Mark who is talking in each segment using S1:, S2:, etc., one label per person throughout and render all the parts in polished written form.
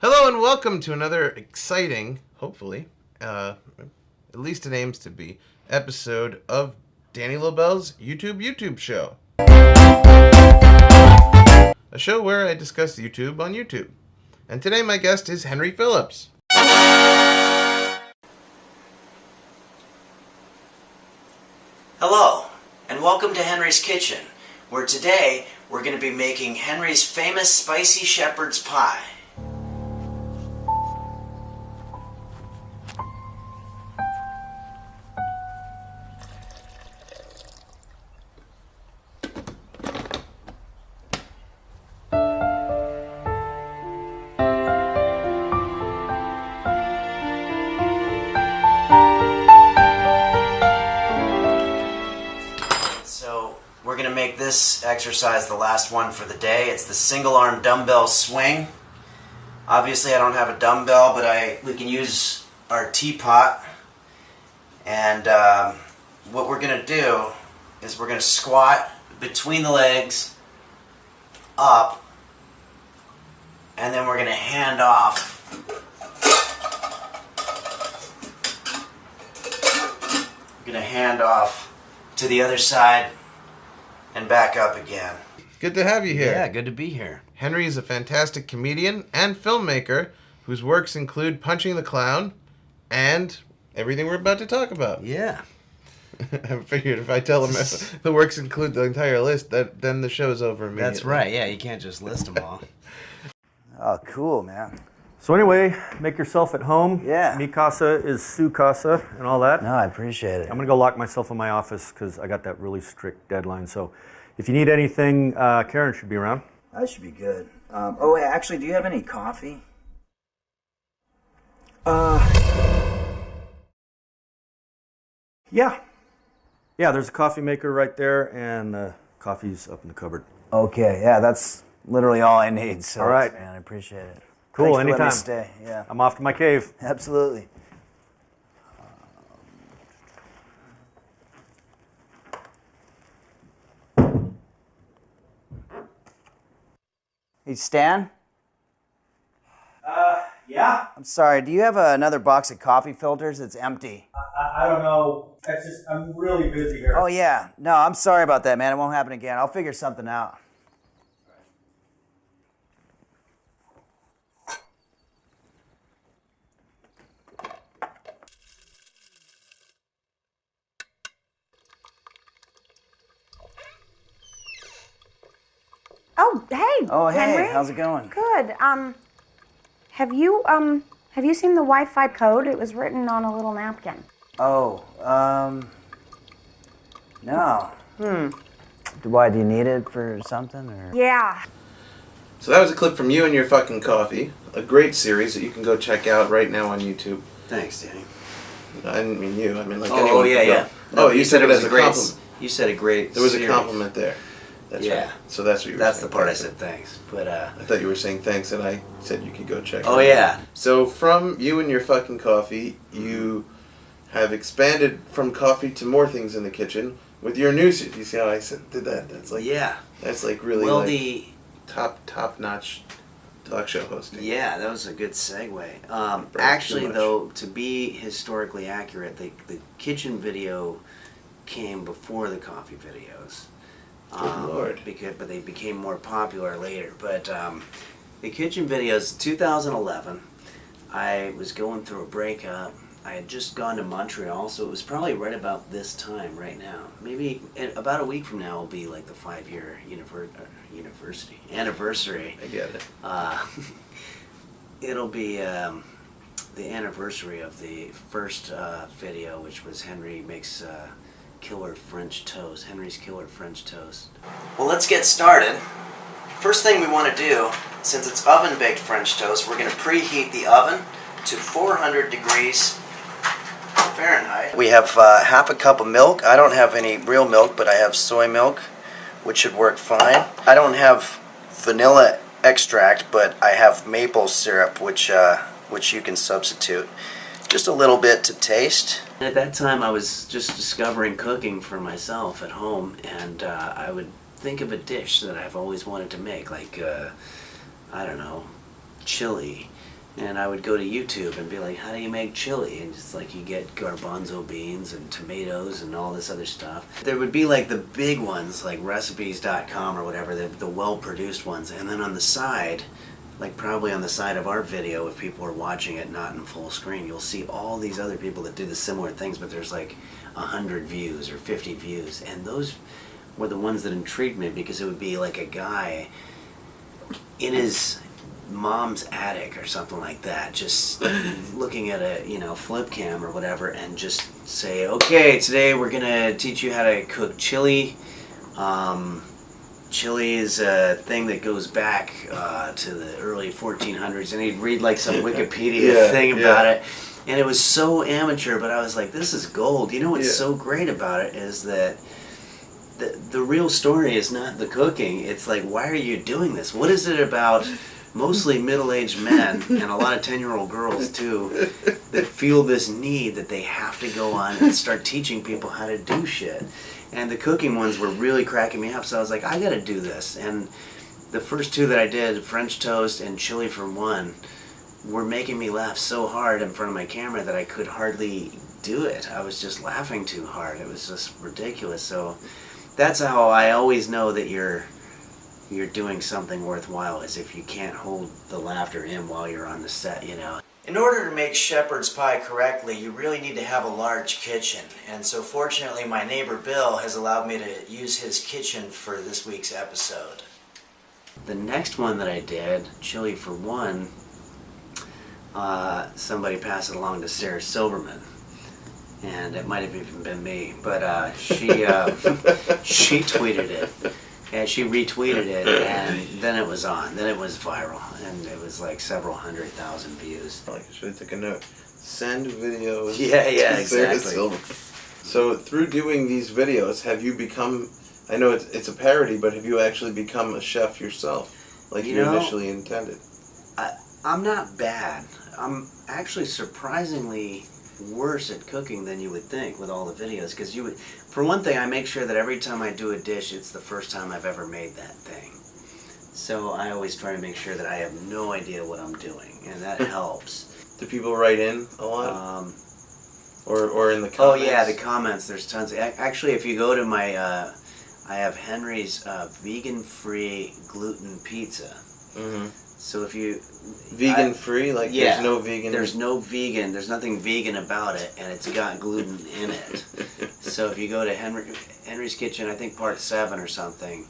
S1: Hello and welcome to another exciting, hopefully, at least it aims to be, episode of Danny Lobell's YouTube show. A show where I discuss YouTube on YouTube. And today my guest is Henry Phillips.
S2: Hello, and welcome to Henry's Kitchen, where today we're going to be making Henry's famous spicy shepherd's pie. We're going to make this exercise the last one for the day. It's the single arm dumbbell swing. Obviously I don't have a dumbbell, but we can use our teapot. And what we're going to do is we're going to squat between the legs up, and then we're going to hand off. We're going to hand off to the other side and back up again.
S1: Good to have you here.
S2: Yeah, good to be here.
S1: Henry is a fantastic comedian and filmmaker whose works include Punching the Clown and everything we're about to talk about.
S2: Yeah.
S1: I figured if I tell him the works include the entire list, then the show's over immediately.
S2: That's right, yeah, you can't just list them all. Oh, cool, man.
S3: So anyway, make yourself at home.
S2: Yeah.
S3: Mi casa is su casa and all that.
S2: No, I appreciate it.
S3: I'm going to go lock myself in my office because I got that really strict deadline. So if you need anything, Karen should be around.
S2: That should be good. Wait, actually, do you have any coffee?
S3: Yeah. Yeah, there's a coffee maker right there, and coffee's up in the cupboard.
S2: Okay, yeah, that's literally all I need. So
S3: all right.
S2: Man, I appreciate it.
S3: Cool,
S2: Thanks
S3: anytime.
S2: For letting me stay. Yeah.
S3: I'm off to my cave.
S2: Absolutely. Hey, Stan?
S3: Yeah.
S2: I'm sorry, do you have another box of coffee filters? It's empty.
S3: I don't know. I'm really busy here.
S2: Oh, yeah. No, I'm sorry about that, man. It won't happen again. I'll figure something out.
S4: Oh, hey.
S2: Oh, hey.
S4: Henry.
S2: How's it going?
S4: Good. Have you seen the Wi-Fi code? It was written on a little napkin.
S2: Oh, no. Why, do you need it for something, or?
S4: Yeah.
S1: So that was a clip from You and Your Fucking Coffee, a great series that you can go check out right now on YouTube.
S2: Thanks, Danny.
S1: I didn't mean you. I mean like
S2: Oh,
S1: anyone.
S2: yeah,
S1: can go.
S2: yeah.
S1: Oh, you said it as a compliment.
S2: You said a great
S1: There was
S2: series.
S1: a compliment there. That's
S2: Yeah.
S1: right. So that's what you were
S2: That's
S1: saying.
S2: the part I
S1: Thanks.
S2: said thanks. But,
S1: I thought you were saying thanks, and I said you could go check it
S2: oh,
S1: out.
S2: yeah.
S1: So from You and Your Fucking Coffee, you have expanded from coffee to more things in the kitchen with your new series. You see how I did that? That's like That's like really
S2: Well,
S1: like top notch talk show hosting.
S2: Yeah, that was a good segue.
S1: Actually,
S2: Actually, though, to be historically accurate, the kitchen video came before the coffee videos.
S1: Good Lord.
S2: But they became more popular later. But the kitchen videos, 2011, I was going through a breakup. I had just gone to Montreal, so it was probably right about this time right now. Maybe about a week from now will be like the 5-year anniversary.
S1: I get it.
S2: It'll be the anniversary of the first video, which was Henry makes killer French toast. Henry's killer French toast. Well, let's get started. First thing we want to do, since it's oven-baked French toast, we're going to preheat the oven to 400 degrees Fahrenheit. We have half a cup of milk. I don't have any real milk, but I have soy milk, which should work fine. I don't have vanilla extract, but I have maple syrup, which you can substitute. Just a little bit to taste. At that time, I was just discovering cooking for myself at home, and I would think of a dish that I've always wanted to make, like, I don't know, chili, And I would go to YouTube and be like, how do you make chili? And just like you get garbanzo beans and tomatoes and all this other stuff. There would be like the big ones, like recipes.com or whatever, the well-produced ones. And then on the side, like probably on the side of our video, if people are watching it not in full screen, you'll see all these other people that do the similar things, but there's like 100 views or 50 views. And those were the ones that intrigued me, because it would be like a guy in his mom's attic or something like that, just looking at a flip cam or whatever, and just say, okay, today we're gonna teach you how to cook chili. Chili is a thing that goes back to the early 1400s, and he'd read like some Wikipedia thing about it, and it was so amateur, but I was like, this is gold. You know what's so great about it is that the real story is not the cooking. It's like, why are you doing this? What is it about mostly middle-aged men, and a lot of 10-year-old girls too, that feel this need that they have to go on and start teaching people how to do shit? And the cooking ones were really cracking me up, so I was like, I gotta do this. And the first two that I did, French toast and chili for one, were making me laugh so hard in front of my camera that I could hardly do it. I was just laughing too hard. It was just ridiculous. So that's how I always know that you're doing something worthwhile, is if you can't hold the laughter in while you're on the set, In order to make shepherd's pie correctly, you really need to have a large kitchen. And so fortunately, my neighbor Bill has allowed me to use his kitchen for this week's episode. The next one that I did, chili for one, somebody passed it along to Sarah Silverman. And it might have even been me, but she tweeted it. And she retweeted it, and then it was on. Then it was viral, and it was like several 100,000 views.
S1: I should have taken a note. Send videos.
S2: Yeah, exactly.
S1: So through doing these videos, have you become, I know it's a parody, but have you actually become a chef yourself, like you initially intended?
S2: I'm not bad. I'm actually surprisingly worse at cooking than you would think with all the videos, because for one thing, I make sure that every time I do a dish, it's the first time I've ever made that thing. So I always try to make sure that I have no idea what I'm doing, and that helps.
S1: Do people write in a lot? Or in the comments?
S2: Oh yeah, the comments, there's tons. Actually, if you go to my, I have Henry's vegan-free gluten pizza. Mm-hmm. So if you...
S1: Vegan-free? Like there's no vegan...
S2: There's no vegan. There's nothing vegan about it, and it's got gluten in it. So if you go to Henry's Kitchen, I think part 7 or something,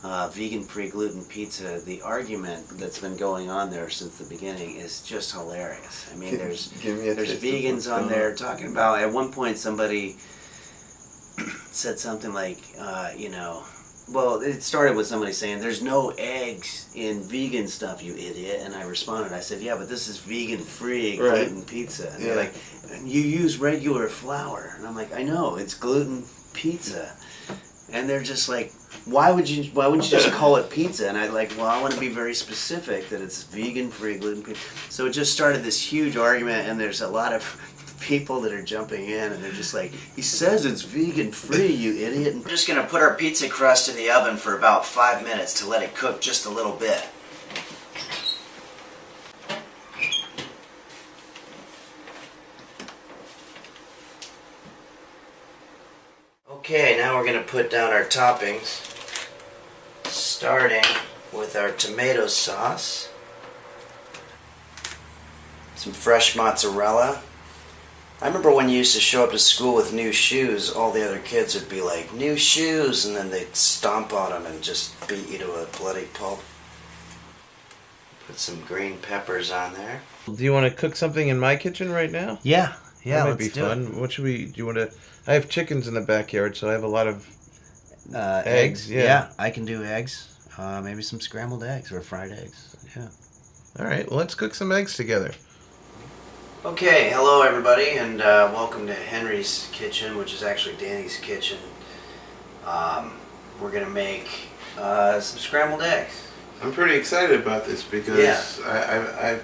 S2: vegan-free gluten pizza, the argument that's been going on there since the beginning is just hilarious. I mean, there's vegans on there talking about... At one point, somebody said something like, well, it started with somebody saying, there's no eggs in vegan stuff, you idiot. And I responded, I said, yeah, but this is vegan-free gluten pizza. And they're like, you use regular flour. And I'm like, I know, it's gluten pizza. And they're just like, why wouldn't you just call it pizza? And I want to be very specific that it's vegan-free gluten pizza. So it just started this huge argument, and there's a lot of people that are jumping in, and they're just like, he says it's vegan free, you idiot. We're just gonna put our pizza crust in the oven for about 5 minutes to let it cook just a little bit. Okay, now we're gonna put down our toppings, starting with our tomato sauce, some fresh mozzarella. I remember when you used to show up to school with new shoes, all the other kids would be like, new shoes, and then they'd stomp on them and just beat you to a bloody pulp. Put some green peppers on there.
S1: Do you want to cook something in my kitchen right now?
S2: Yeah,
S1: that might be fun. What should we, do you want to, I have chickens in the backyard, so I have a lot of eggs.
S2: Yeah, I can do eggs. Maybe some scrambled eggs or fried eggs. Yeah.
S1: All right, well, let's cook some eggs together.
S2: Okay, hello everybody, and welcome to Henry's Kitchen, which is actually Danny's kitchen. We're going to make some scrambled eggs.
S1: I'm pretty excited about this because I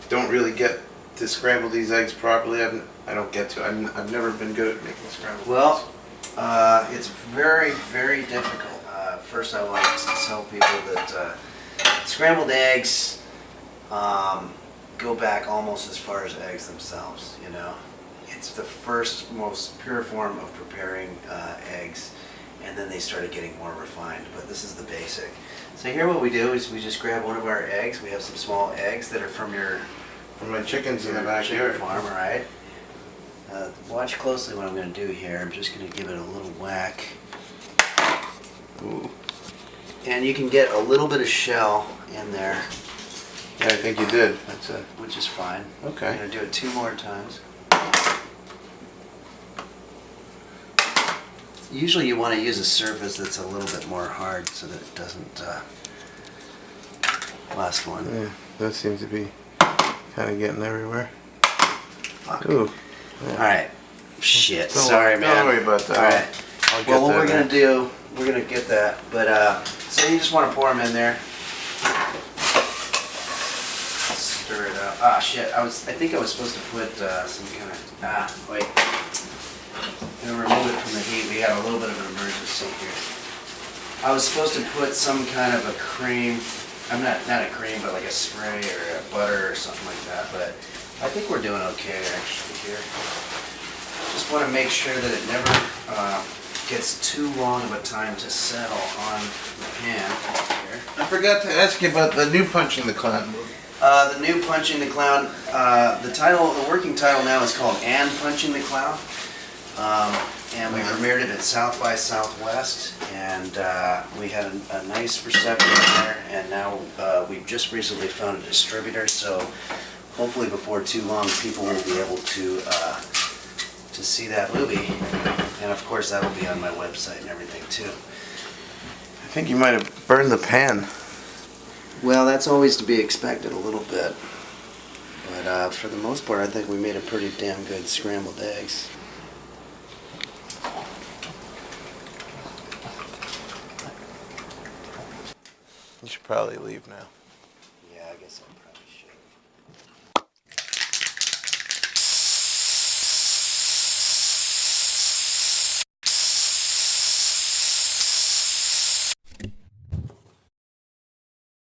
S1: don't really get to scramble these eggs properly. I don't get to. I've never been good at making scrambled eggs.
S2: Well, it's very, very difficult. First, I like to tell people that scrambled eggs, go back almost as far as eggs themselves, you know. It's the first, most pure form of preparing eggs, and then they started getting more refined, but this is the basic. So here what we do is we just grab one of our eggs. We have some small eggs that are from
S1: my chickens in the
S2: chicken
S1: backyard.
S2: farm, all right? Watch closely what I'm going to do here. I'm just going to give it a little whack.
S1: Ooh.
S2: And you can get a little bit of shell in there.
S1: Yeah, I think you did. That's it.
S2: Which is fine.
S1: Okay.
S2: I'm going to do it 2 more times. Usually you want to use a surface that's a little bit more hard so that it doesn't... last one.
S1: Yeah, that seems to be kind of getting everywhere.
S2: Fuck.
S1: Ooh. Yeah.
S2: Alright. Shit.
S1: Don't
S2: Sorry, man.
S1: Don't worry about that.
S2: Alright.
S1: I'll get
S2: Well, what
S1: that
S2: we're going
S1: next.
S2: to do, we're going to get that. But, so you just want to pour them in there. Stir it up. Ah, shit. I think I was supposed to put some kind of... wait. I'm going to remove it from the heat. We got a little bit of an emergency here. I was supposed to put some kind of a cream. I'm not a cream, but like a spray or a butter or something like that. But I think we're doing okay actually here. Just want to make sure that it never gets too long of a time to settle on the pan here.
S1: I forgot to ask you about the new Punching the Clown movie.
S2: The new Punching the Clown, the working title now is called And Punching the Clown. And we premiered it at South by Southwest, and we had a nice reception there, and now we've just recently found a distributor, so hopefully before too long people will be able to see that movie, and of course that'll be on my website and everything too.
S1: I think you might have burned the pan.
S2: Well, that's always to be expected a little bit, but for the most part I think we made a pretty damn good scrambled eggs.
S1: You should probably leave now.